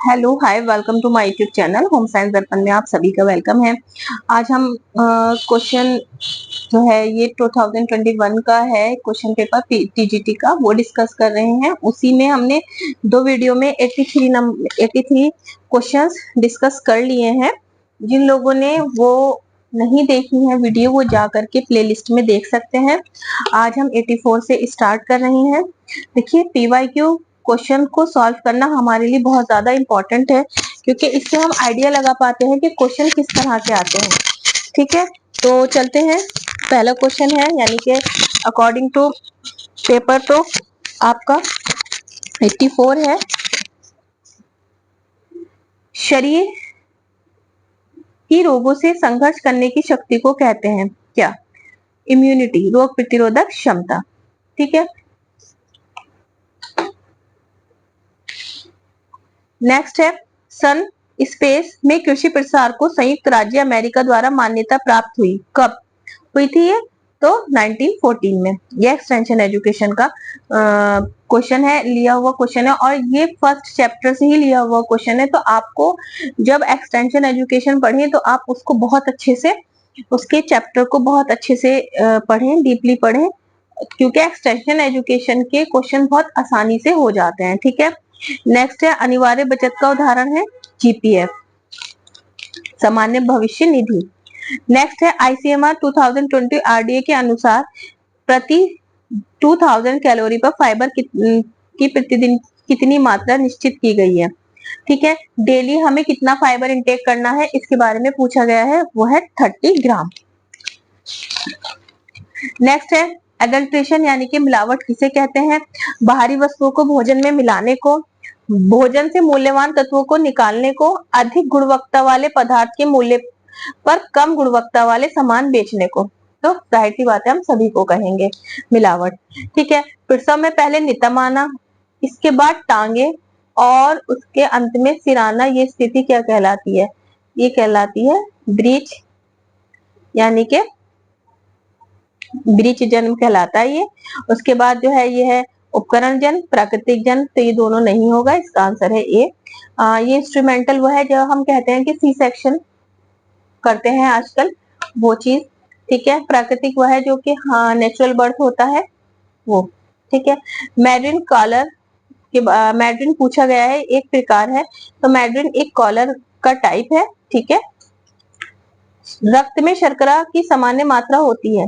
Hello hi welcome to my YouTube channel home science Darpan में आप सभी का वेलकम है। आज हम क्वेश्चन जो है ये 2021 का है, क्वेश्चन पेपर टीजीटी का, वो डिस्कस कर रहे हैं। उसी में हमने दो वीडियो में 83 क्वेश्चंस डिस्कस कर लिए हैं। जिन लोगों ने वो नहीं देखी है वीडियो, वो जा करके प्लेलिस्ट में देख सकते हैं। आज हम 84 से स्टार्ट कर रहे हैं। देखिए, पीवाईक्यू क्वेश्चन को सॉल्व करना हमारे लिए बहुत ज्यादा इम्पोर्टेंट है, क्योंकि इससे हम आइडिया लगा पाते हैं कि क्वेश्चन किस तरह के आते हैं। ठीक है, तो चलते हैं। पहला क्वेश्चन है, यानी कि अकॉर्डिंग टू पेपर तो आपका 84 है। शरीर की रोगों से संघर्ष करने की शक्ति को कहते हैं क्या? इम्यूनिटी, रोग प्रतिरोधक क्षमता। ठीक है, नेक्स्ट है, सन स्पेस में कृषि प्रसार को संयुक्त राज्य अमेरिका द्वारा मान्यता प्राप्त हुई कब हुई थी ये? तो 1914 में। ये एक्सटेंशन एजुकेशन का क्वेश्चन है, लिया हुआ क्वेश्चन है, और ये फर्स्ट चैप्टर से ही लिया हुआ क्वेश्चन है। तो आपको जब एक्सटेंशन एजुकेशन पढ़ें तो आप उसको बहुत अच्छे से, उसके चैप्टर को बहुत अच्छे से पढ़ें, डीपली पढ़ें, क्योंकि एक्सटेंशन एजुकेशन के क्वेश्चन बहुत आसानी से हो जाते हैं। ठीक है, नेक्स्ट है, अनिवार्य बचत का उदाहरण है जीपीएफ, सामान्य भविष्य निधि। नेक्स्ट है, आईसीएमआर 2020 आरडीए के अनुसार प्रति 2000 कैलोरी पर फाइबर की प्रतिदिन कितनी मात्रा निश्चित की गई है? ठीक है, डेली हमें कितना फाइबर इंटेक करना है इसके बारे में पूछा गया है, वो है 30 ग्राम। नेक्स्ट है, एडल्ट्रेशन यानी कि मिलावट किसे कहते हैं? बाहरी वस्तुओं को भोजन में मिलाने को, भोजन से मूल्यवान तत्वों को निकालने को, अधिक गुणवत्ता वाले पदार्थ के मूल्य पर कम गुणवत्ता वाले सामान बेचने को। तो जाहिर सी बात है, हम सभी को कहेंगे मिलावट। ठीक है, प्रसव में पहले नितंब आना, इसके बाद टांगे, और उसके अंत में सिराना, ये स्थिति क्या कहलाती है? ये कहलाती है ब्रीच, यानी कि ब्रीच जन्म कहलाता है ये। उसके बाद जो है ये है उपकरण जन्म, प्राकृतिक जन्म, तो ये दोनों नहीं होगा, इसका आंसर है ए। ये इंस्ट्रूमेंटल वो है जो हम कहते हैं कि सी सेक्शन करते हैं आजकल, वो चीज। ठीक है, प्राकृतिक वो है जो कि हाँ नेचुरल बर्थ होता है वो। ठीक है, मैड्रिन कॉलर के मैड्रिन पूछा गया है, एक प्रकार है, तो मैड्रिन एक कॉलर का टाइप है। ठीक है, रक्त में शर्करा की सामान्य मात्रा होती है,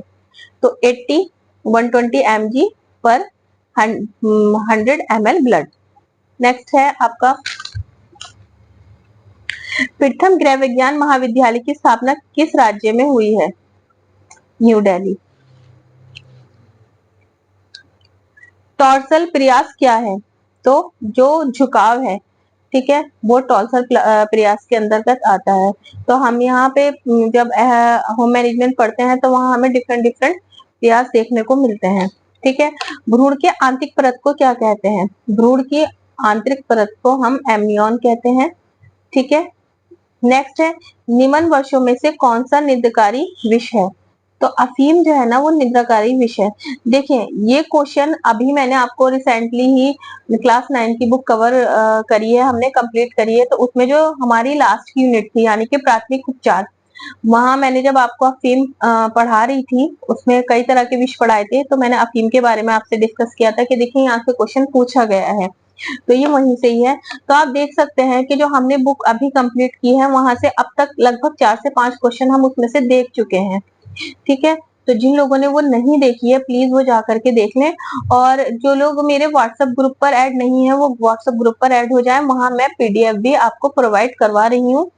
तो 80 120 mg पर 100 ml ब्लड। नेक्स्ट है आपका, प्रथम गृह विज्ञान महाविद्यालय की स्थापना किस राज्य में हुई है? न्यू दिल्ली। टॉर्सल प्रयास क्या है? तो जो झुकाव है, ठीक है, वो टॉर्सल प्रयास के अंतर्गत आता है। तो हम यहाँ पे जब होम मैनेजमेंट पढ़ते हैं तो वहां हमें डिफरेंट डिफरेंट प्रयास देखने को मिलते हैं। ठीक है, भ्रूण के आंतरिक परत को क्या कहते हैं? भ्रूण की आंतरिक परत को हम एमनियॉन कहते हैं। ठीक है, नेक्स्ट है, निम्न वर्षों में से कौन सा निंदकारी विष है? तो अफीम जो है ना, वो निंद्रकारी विष है। देखिए, ये क्वेश्चन अभी मैंने आपको रिसेंटली ही क्लास 9 की बुक कवर करी है, हमने कंप्लीट करी है। तो उसमें जो हमारी लास्ट की यूनिट थी, यानी कि प्राथमिक उपचार, वहां मैंने जब आपको अफीम पढ़ा रही थी, उसमें कई तरह के विष पढ़ाए थे, तो मैंने अफीम के बारे में आपसे डिस्कस किया था कि देखिए यहाँ से क्वेश्चन पूछा गया है, तो ये वहीं से ही है। तो आप देख सकते हैं कि जो हमने बुक अभी कंप्लीट की है, वहां से अब तक लगभग 4 से 5 क्वेश्चन हम उसमें से देख चुके हैं। ठीक है, तो जिन लोगों ने वो नहीं देखी है, प्लीज वो जा करके देख लें। और जो लोग मेरे व्हाट्सएप ग्रुप पर ऐड नहीं है, वो व्हाट्सएप ग्रुप पर ऐड हो जाए, वहां मैं पीडीएफ भी आपको प्रोवाइड करवा रही हूँ।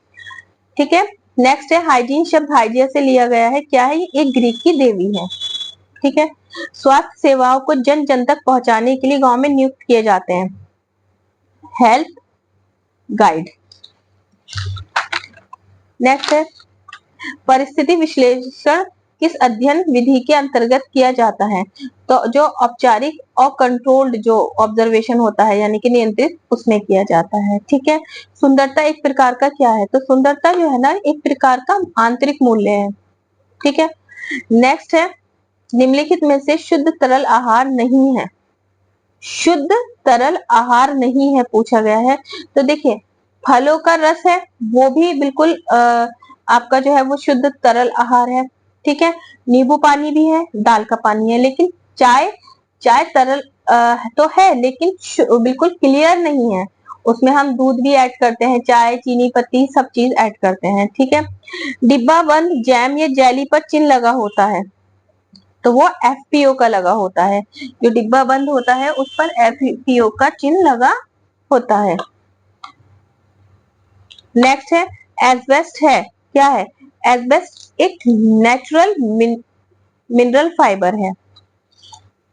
ठीक है, नेक्स्ट है, हाइजीन शब्द हाइजिया से लिया गया है, क्या है? एक ग्रीक की देवी है। ठीक है, स्वास्थ्य सेवाओं को जन जन तक पहुंचाने के लिए गांव में नियुक्त किए जाते हैं हेल्थ गाइड। नेक्स्ट है, परिस्थिति विश्लेषण किस अध्ययन विधि के अंतर्गत किया जाता है? तो जो औपचारिक और कंट्रोल्ड जो ऑब्जर्वेशन होता है, यानी कि नियंत्रित, उसमें किया जाता है। ठीक है, सुंदरता एक प्रकार का क्या है? तो सुंदरता जो है ना, एक प्रकार का आंतरिक मूल्य है। ठीक है, नेक्स्ट है, निम्नलिखित में से शुद्ध तरल आहार नहीं है? शुद्ध तरल आहार नहीं है पूछा गया है। तो देखिए, फलों का रस है वो भी बिल्कुल आपका जो है वो शुद्ध तरल आहार है, ठीक है। नींबू पानी भी है, दाल का पानी है, लेकिन चाय चाय तरल तो है लेकिन बिल्कुल क्लियर नहीं है। उसमें हम दूध भी ऐड करते हैं, चाय, चीनी पत्ती सब चीज ऐड करते हैं, ठीक है। डिब्बा बंद जैम या जेली पर चिन्ह लगा होता है तो वो एफपीओ का लगा होता है। जो डिब्बा बंद होता है उस पर एफपीओ का चिन्ह लगा होता है। नेक्स्ट है एस्बेस्ट है, क्या है? एस्बेस्ट एक नेचुरल मिनरल फाइबर है।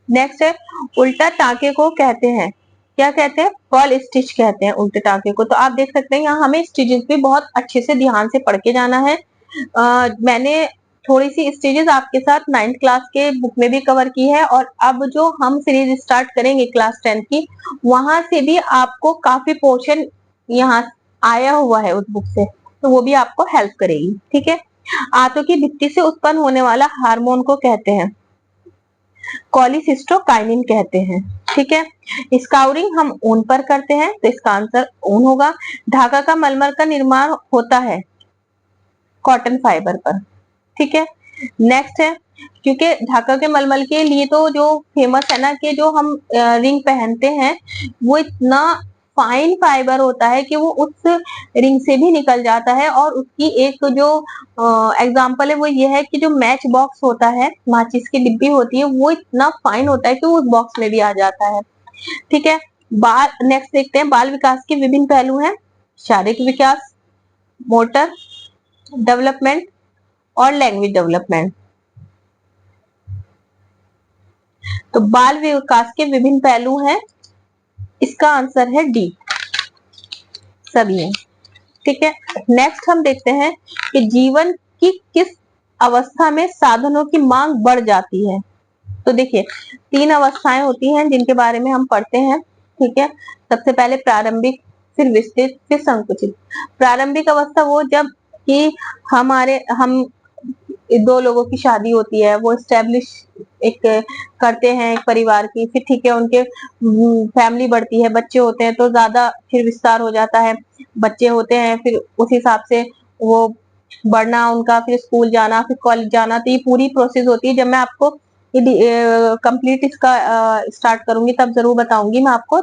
नेक्स्ट है उल्टा टांके को कहते हैं, क्या कहते हैं? फॉल स्टिच कहते हैं उल्टे टांके को। तो आप देख सकते हैं यहाँ हमें स्टिचेस भी बहुत अच्छे से ध्यान से पढ़ के जाना है। मैंने थोड़ी सी स्टेजेस आपके साथ 9th क्लास के बुक में भी कवर की है, और अब जो हम सीरीज स्टार्ट करेंगे क्लास 10 की, वहां से भी आपको काफी पोर्शन यहाँ आया हुआ है उस बुक से, तो वो भी आपको हेल्प करेगी, ठीक है। आंतों की भित्ति से उत्पन्न होने वाला हार्मोन को कहते हैं कॉलिसिस्टोकाइनिन कहते हैं, ठीक है। स्काउरिंग हम ऊन पर करते हैं तो इसका आंसर ऊन होगा। ढाका का मलमल का निर्माण होता है कॉटन फाइबर पर, ठीक है। नेक्स्ट है, क्योंकि ढाका के मलमल के लिए तो जो फेमस है ना कि जो हम रिंग पहनते हैं वो इतना फाइन फाइबर होता है कि वो उस रिंग से भी निकल जाता है। और उसकी एक जो एग्जांपल है वो ये है कि जो मैच बॉक्स होता है, माचिस की डिब्बी होती है, वो इतना फाइन होता है कि वो उस बॉक्स में भी आ जाता है, ठीक है। बाल नेक्स्ट देखते हैं, बाल विकास के विभिन्न पहलू हैं शारीरिक विकास, मोटर डेवलपमेंट और लैंग्वेज डेवलपमेंट। तो बाल विकास के विभिन्न पहलू हैं, इसका आंसर है डी, सभी है, ठीक है। नेक्स्ट हम देखते हैं कि जीवन की किस अवस्था में साधनों की मांग बढ़ जाती है। तो देखिए 3 अवस्थाएं होती हैं जिनके बारे में हम पढ़ते हैं, ठीक है। सबसे पहले प्रारंभिक, फिर विस्तृत, फिर संकुचित। प्रारंभिक अवस्था वो जब कि हम दो लोगों की शादी होती है, वो स्टेब्लिश एक करते हैं एक परिवार की, फिर ठीक है उनके फैमिली बढ़ती है, बच्चे होते हैं तो ज्यादा फिर विस्तार हो जाता है, बच्चे होते हैं फिर उस हिसाब से वो बढ़ना उनका, फिर स्कूल जाना, फिर कॉलेज जाना, तो ये पूरी प्रोसेस होती है। जब मैं आपको कंप्लीट इसका स्टार्ट करूंगी तब जरूर बताऊंगी मैं आपको,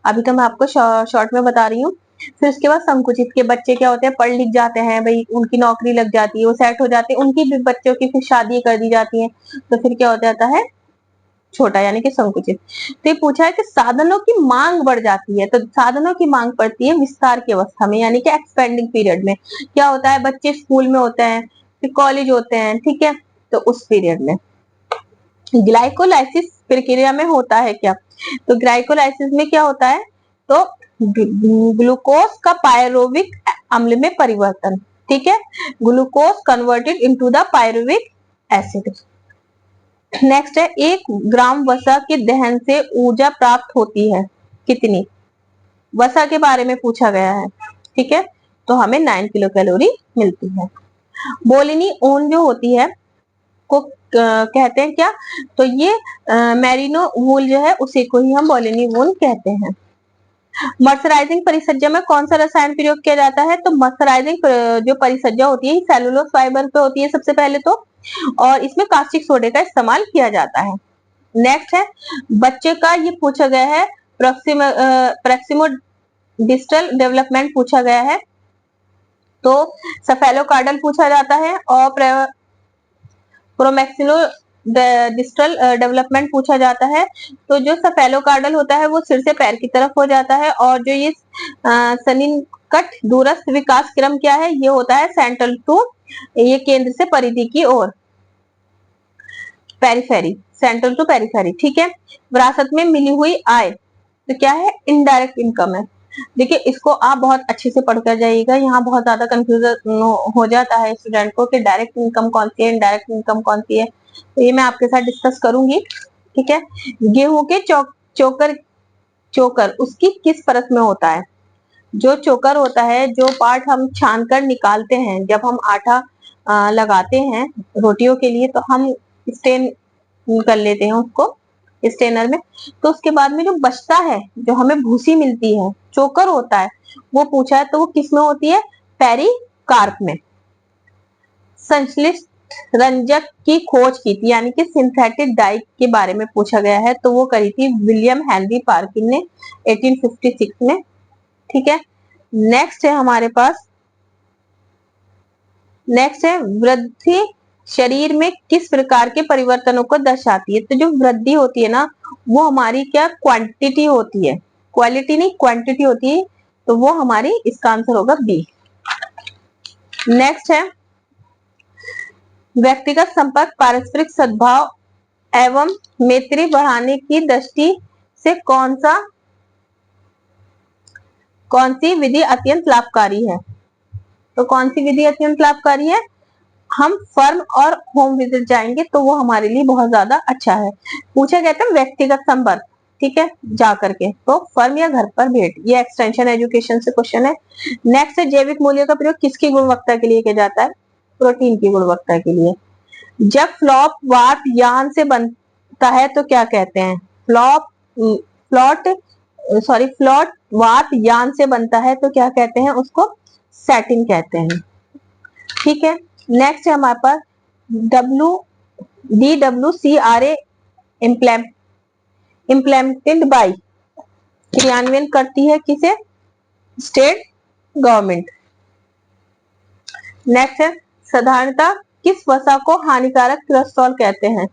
अभी तो मैं आपको शॉर्ट में बता रही हूँ। फिर उसके बाद संकुचित के बच्चे क्या होते हैं, पढ़ लिख जाते हैं भाई, उनकी नौकरी लग जाती है, वो सेट हो जाते हैं, उनकी भी बच्चों की फिर शादी कर दी जाती है, तो फिर क्या हो जाता है, छोटा यानी कि संकुचित। तो ये पूछा है कि साधनों की मांग बढ़ जाती है, तो साधनों की मांग पड़ती है विस्तार की अवस्था में, यानी कि एक्सपेंडिंग पीरियड में। क्या होता है, बच्चे स्कूल में होते हैं, फिर कॉलेज होते हैं, ठीक है, तो उस पीरियड में। ग्लाइकोलाइसिस प्रक्रिया में होता है क्या? तो ग्लाइकोलाइसिस में क्या होता है, तो ग्लूकोज का पायरुविक अम्ल में परिवर्तन, ठीक है, glucose converted into the pyruvic acid. Next है, 1 ग्राम वसा के दहन से ऊर्जा प्राप्त होती है कितनी? वसा के बारे में पूछा गया है, ठीक है, तो हमें 9 किलो कैलोरी मिलती है। बोलिनी ऊन जो होती है को कहते हैं क्या? तो ये मैरिनो वूल जो है उसी को ही हम बोलिनी वूल कहते हैं। मर्सराइजिंग परिसज्जा में कौन सा रसायन प्रयोग किया जाता है? तो मर्सराइजिंग जो परिसज्जा होती है सेलुलोज फाइबर पे होती है सबसे पहले तो, और इसमें कास्टिक सोडे का इस्तेमाल किया जाता है। नेक्स्ट है, बच्चे का ये पूछा गया है, प्रोक्सिमो डिस्टल डेवलपमेंट पूछा गया है, तो सफेलोकार्डल पूछा जाता है, और प्रोमैक्सिनो डिस्टल डेवलपमेंट पूछा जाता है। तो जो सफेलोकार्डल होता है वो सिर से पैर की तरफ हो जाता है, और जो ये सन्निकट दूरस्थ विकास क्रम क्या है, ये होता है सेंट्रल टू, ये केंद्र से परिधि की ओर, पेरिफेरी, सेंट्रल टू पेरिफेरी, ठीक है। विरासत में मिली हुई आय तो क्या है, इनडायरेक्ट इनकम है। देखिए इसको आप बहुत अच्छे से पढ़कर जाइएगा, यहाँ बहुत ज्यादा कंफ्यूजन हो जाता है स्टूडेंट को कि डायरेक्ट इनकम कौन सी है, इनडायरेक्ट इनकम कौन सी है, तो ये मैं आपके साथ डिस्कस करूंगी, ठीक है। गेहूं के चोकर चोकर उसकी किस परत में होता है? जो चोकर होता है, जो पार्ट हम छान कर निकालते हैं जब हम आटा लगाते हैं रोटियों के लिए, तो हम स्टेन कर लेते हैं उसको, स्टेनर में। तो उसके बाद में जो बचता है, जो हमें भूसी मिलती है, चोकर होता है, वो पूछा है तो वो किस में होती है? पेरिकार्प में। संश्लिष्ट रंजक की खोज की थी, यानी कि सिंथेटिक डाई के बारे में पूछा गया है, तो वो करी थी विलियम हेनरी पार्किन ने 1856 में। ठीक है, नेक्स्ट है हमारे पास, नेक्स्ट है वृद्धि शरीर में किस प्रकार के परिवर्तनों को दर्शाती है? तो जो वृद्धि होती है ना, वो हमारी क्या क्वांटिटी होती है, क्वालिटी नहीं क्वांटिटी होती है, तो वो हमारी इसका आंसर होगा बी। नेक्स्ट है व्यक्तिगत संपर्क पारस्परिक सद्भाव एवं मैत्री बढ़ाने की दृष्टि से कौन सी विधि अत्यंत लाभकारी है? तो कौन सी विधि अत्यंत लाभकारी है? हम फर्म और होम विजिट जाएंगे तो वो हमारे लिए बहुत ज्यादा अच्छा है। पूछा गया था व्यक्तिगत संपर्क, ठीक है, जा करके, तो फर्म या घर पर भेंट, ये एक्सटेंशन एजुकेशन से क्वेश्चन है। नेक्स्ट है जैविक मूल्य का प्रयोग किसकी गुणवत्ता के लिए किया जाता है? प्रोटीन की गुणवत्ता के लिए। जब फ्लॉप वाट यान से बनता है तो क्या कहते हैं? फ्लॉट वाट यान से बनता है तो क्या कहते हैं? उसको सैटिन कहते हैं। ठीक है, नेक्स्ट है हमारे पास DWCRA इम्प्लीमेंटेड बाय, क्रियान्वयन करती है किसे? State government. नेक्स्ट है साधारणतः किस वसा को हानिकारक कोलेस्ट्रॉल कहते हैं?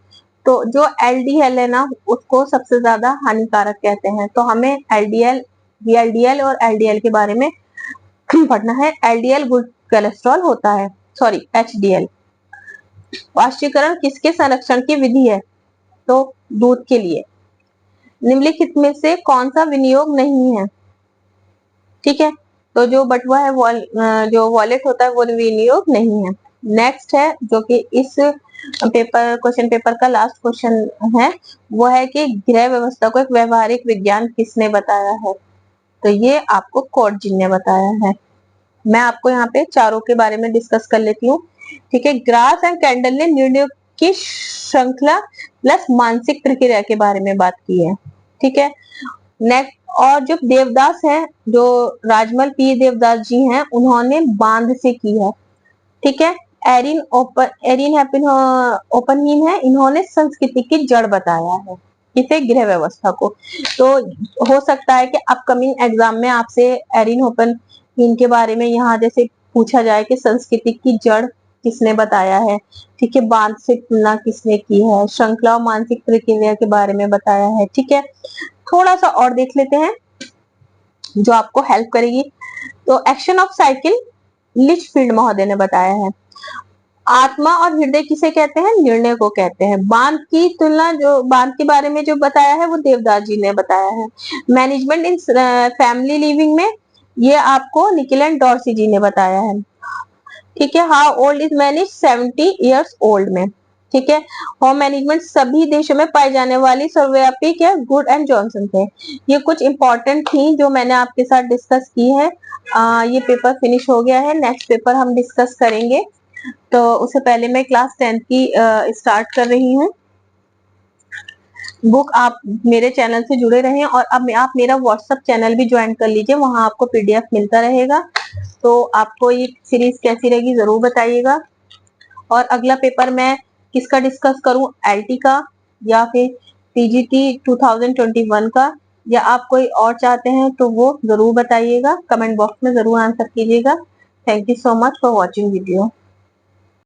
तो जो LDL है ना, उसको सबसे ज्यादा हानिकारक कहते हैं। तो हमें LDL, VLDL और LDL के बारे में पढ़ना है। LDL गुड कोलेस्ट्रॉल होता है, सॉरी HDL। वाष्पीकरण किसके संरक्षण की विधि है? तो दूध के लिए। निम्नलिखित में से कौन सा विनियोग नहीं है? ठीक है, तो जो बटुआ है, जो वॉलेट होता है, वो विनियोग नहीं है। नेक्स्ट है जो कि इस क्वेश्चन पेपर का लास्ट क्वेश्चन है, वो है कि गृह व्यवस्था को एक व्यवहारिक विज्ञान किसने बताया है? तो ये आपको कॉटजिन ने बताया है। मैं आपको यहाँ पे चारों के बारे में डिस्कस कर लेती हूँ। ठीक है, ग्रास एंड कैंडल ने निर्णय की श्रृंखला प्लस मानसिक प्रक्रिया के बारे में बात की है। ठीक है, नेक्स्ट, और जो देवदास हैं, जो राजमल पी देवदास जी हैं, उन्होंने बांध से की है। ठीक है, एरिन ओपनहीम है, इन्होंने संस्कृति की जड़ बताया है, किसे? गृह व्यवस्था को। तो हो सकता है कि अपकमिंग एग्जाम में आपसे एरिन ओपनहीम के बारे में यहाँ जैसे पूछा जाए कि संस्कृति की जड़ किसने बताया है, ठीक है, बांध से तुलना किसने की है, श्रृंखला और मानसिक प्रक्रिया के बारे में बताया है। ठीक है, थोड़ा सा और देख लेते हैं जो आपको हेल्प करेगी। तो एक्शन ऑफ साइकिल लिचफील्ड महोदय ने बताया है। आत्मा और हृदय किसे कहते हैं? निर्णय को कहते हैं। बांध की तुलना, जो बांध के बारे में जो बताया है, वो देवदास जी ने बताया है। मैनेजमेंट इन फैमिली लिविंग में ये आपको निकिल एंड डॉर्सी जी ने बताया है। ठीक है, how old is man is 70 years old में। ठीक है, होम मैनेजमेंट सभी देशों में पाई जाने वाली सर्वव्यापी क्या? गुड एंड जॉनसन थे। ये कुछ इंपॉर्टेंट थी जो मैंने आपके साथ डिस्कस की है। ये पेपर फिनिश हो गया है, नेक्स्ट पेपर हम डिस्कस करेंगे। तो उससे पहले मैं क्लास 10th की स्टार्ट कर रही हूँ बुक। आप मेरे चैनल से जुड़े रहें और अब आप मेरा व्हाट्सएप चैनल भी ज्वाइन कर लीजिए, वहां आपको PDF मिलता रहेगा। तो आपको ये सीरीज कैसी रहेगी जरूर बताइएगा। और अगला पेपर मैं किसका डिस्कस करूं, LT का या फिर TGT 2021 का, या आप कोई और चाहते हैं तो वो जरूर बताइएगा, कमेंट बॉक्स में जरूर आंसर कीजिएगा। Thank you so much for watching video.